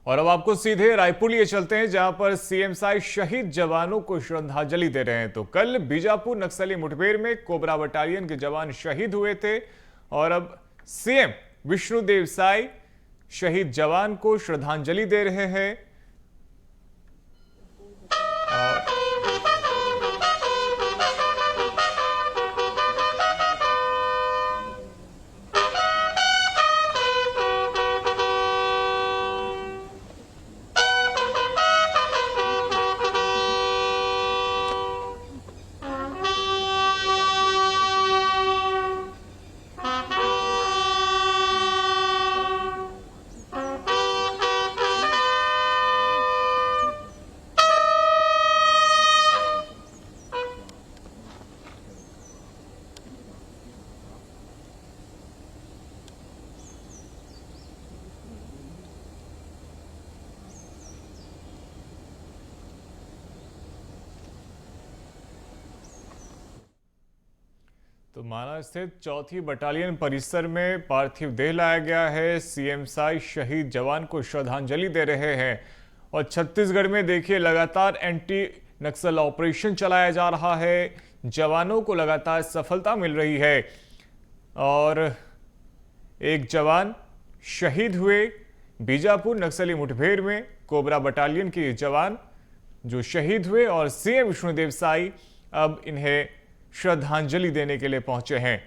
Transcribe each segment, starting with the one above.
और अब आपको सीधे रायपुर लिए चलते हैं, जहां पर सीएम साई शहीद जवानों को श्रद्धांजलि दे रहे हैं। तो कल बीजापुर नक्सली मुठभेड़ में कोबरा बटालियन के जवान शहीद हुए थे और अब सीएम विष्णुदेव साई शहीद जवान को श्रद्धांजलि दे रहे हैं। तो माना स्थित चौथी बटालियन परिसर में पार्थिव देह लाया गया है। सीएम साई शहीद जवान को श्रद्धांजलि दे रहे हैं। और छत्तीसगढ़ में देखिए लगातार एंटी नक्सल ऑपरेशन चलाया जा रहा है, जवानों को लगातार सफलता मिल रही है और एक जवान शहीद हुए बीजापुर नक्सली मुठभेड़ में। कोबरा बटालियन के जवान जो शहीद हुए और सीएम विष्णुदेव साई अब इन्हें श्रद्धांजलि देने के लिए पहुंचे हैं।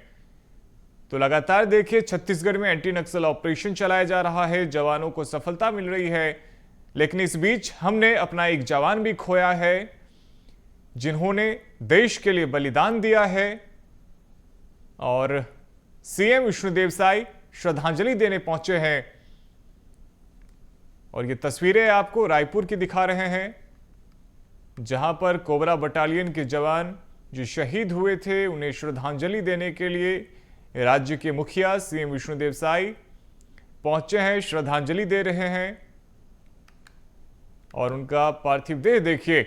तो लगातार देखिए छत्तीसगढ़ में एंटी नक्सल ऑपरेशन चलाया जा रहा है, जवानों को सफलता मिल रही है। लेकिन इस बीच हमने अपना एक जवान भी खोया है जिन्होंने देश के लिए बलिदान दिया है और सीएम विष्णुदेव साई श्रद्धांजलि देने पहुंचे हैं। और ये तस्वीरें आपको रायपुर की दिखा रहे हैं, जहां पर कोबरा बटालियन के जवान जो शहीद हुए थे उन्हें श्रद्धांजलि देने के लिए राज्य के मुखिया सीएम विष्णुदेव साई पहुंचे हैं, श्रद्धांजलि दे रहे हैं। और उनका पार्थिव देह देखिए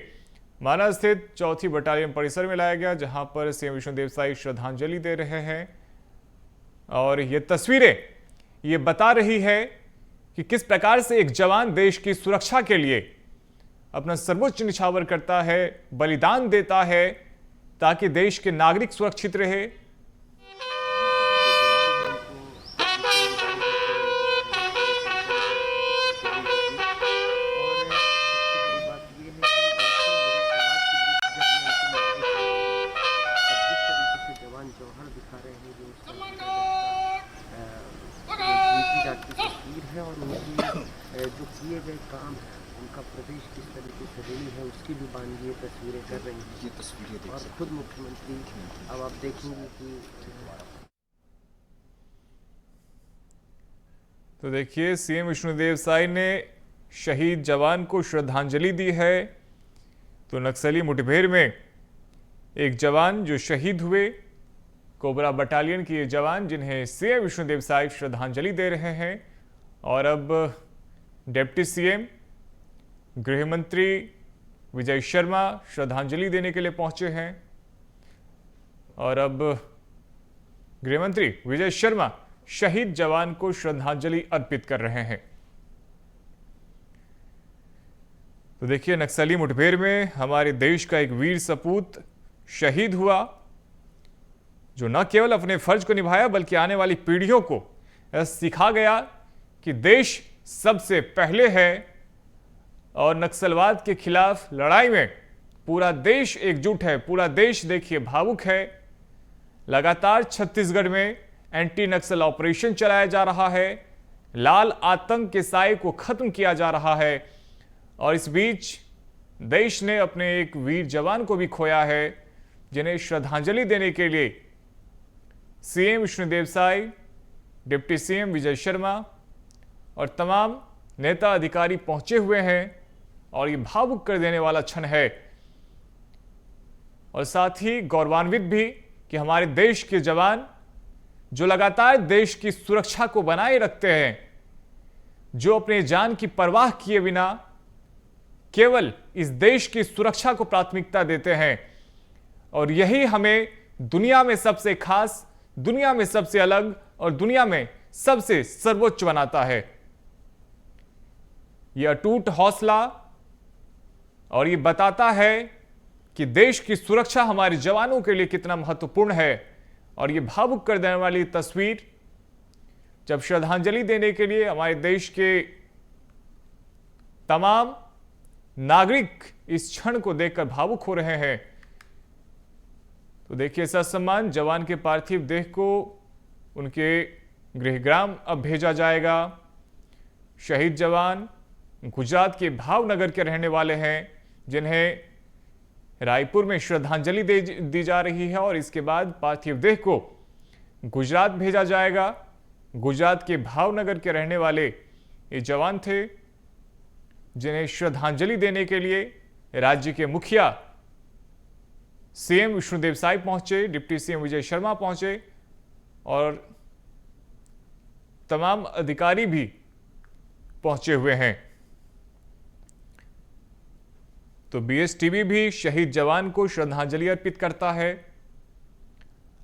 माना स्थित चौथी बटालियन परिसर में लाया गया, जहां पर सीएम विष्णुदेव साई श्रद्धांजलि दे रहे हैं। और ये तस्वीरें ये बता रही है कि किस प्रकार से एक जवान देश की सुरक्षा के लिए अपना सर्वोच्च निछावर करता है, बलिदान देता है ताकि देश के नागरिक सुरक्षित रहे। जो किए गए काम है उनका प्रदेश किस तरीके से रही है उसकी भी बानगी तस्वीरें कर रही हैं। ये तस्वीरें और खुद मुख्यमंत्री अब आप देखेंगे कि तो देखिए सीएम विष्णुदेव साई ने शहीद जवान को श्रद्धांजलि दी है। तो नक्सली मुठभेड़ में एक जवान जो शहीद हुए, कोबरा बटालियन के ये जवान जिन्हें सीएम विष्णुदेव साई श्रद्धांजलि दे रहे हैं। और अब डिप्टी सीएम गृह मंत्री विजय शर्मा श्रद्धांजलि देने के लिए पहुंचे हैं। और अब गृह मंत्री विजय शर्मा शहीद जवान को श्रद्धांजलि अर्पित कर रहे हैं। तो देखिए नक्सली मुठभेड़ में हमारे देश का एक वीर सपूत शहीद हुआ, जो न केवल अपने फर्ज को निभाया बल्कि आने वाली पीढ़ियों को सिखा गया कि देश सबसे पहले है और नक्सलवाद के खिलाफ लड़ाई में पूरा देश एकजुट है। पूरा देश देखिए भावुक है। लगातार छत्तीसगढ़ में एंटी नक्सल ऑपरेशन चलाया जा रहा है, लाल आतंक के साए को खत्म किया जा रहा है। और इस बीच देश ने अपने एक वीर जवान को भी खोया है, जिन्हें श्रद्धांजलि देने के लिए CM Vishnudeo Sai, deputy CM Vijay Sharma और तमाम नेता अधिकारी पहुंचे हुए हैं। और ये भावुक कर देने वाला क्षण है और साथ ही गौरवान्वित भी कि हमारे देश के जवान जो लगातार देश की सुरक्षा को बनाए रखते हैं, जो अपने जान की परवाह किए बिना केवल इस देश की सुरक्षा को प्राथमिकता देते हैं। और यही हमें दुनिया में सबसे खास, दुनिया में सबसे अलग और दुनिया में सबसे सर्वोच्च बनाता है। यह अटूट हौसला और ये बताता है कि देश की सुरक्षा हमारे जवानों के लिए कितना महत्वपूर्ण है। और ये भावुक कर देने वाली तस्वीर जब श्रद्धांजलि देने के लिए हमारे देश के तमाम नागरिक इस क्षण को देखकर भावुक हो रहे हैं। तो देखिए, ससम्मान जवान के पार्थिव देह को उनके गृहग्राम अब भेजा जाएगा। शहीद जवान गुजरात के भावनगर के रहने वाले हैं, जिन्हें रायपुर में श्रद्धांजलि दी जा रही है और इसके बाद पार्थिव देह को गुजरात भेजा जाएगा। गुजरात के भावनगर के रहने वाले ये जवान थे, जिन्हें श्रद्धांजलि देने के लिए राज्य के मुखिया सीएम विष्णुदेव साय पहुंचे, डिप्टी सीएम विजय शर्मा पहुंचे और तमाम अधिकारी भी पहुंचे हुए हैं। तो बीएसटीवी भी शहीद जवान को श्रद्धांजलि अर्पित करता है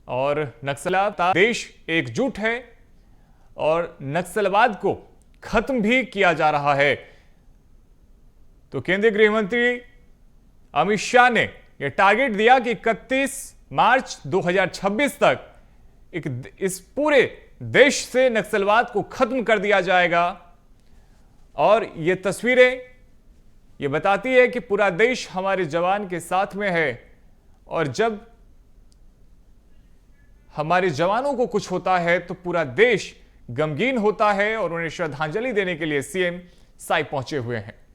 और नक्सलवाद देश एकजुट है और नक्सलवाद को खत्म भी किया जा रहा है। तो केंद्रीय गृह मंत्री अमित शाह ने यह टारगेट दिया कि 31 मार्च 2026 तक इस पूरे देश से नक्सलवाद को खत्म कर दिया जाएगा। और ये तस्वीरें ये बताती है कि पूरा देश हमारे जवान के साथ में है और जब हमारे जवानों को कुछ होता है तो पूरा देश गमगीन होता है और उन्हें श्रद्धांजलि देने के लिए सीएम साय पहुंचे हुए हैं।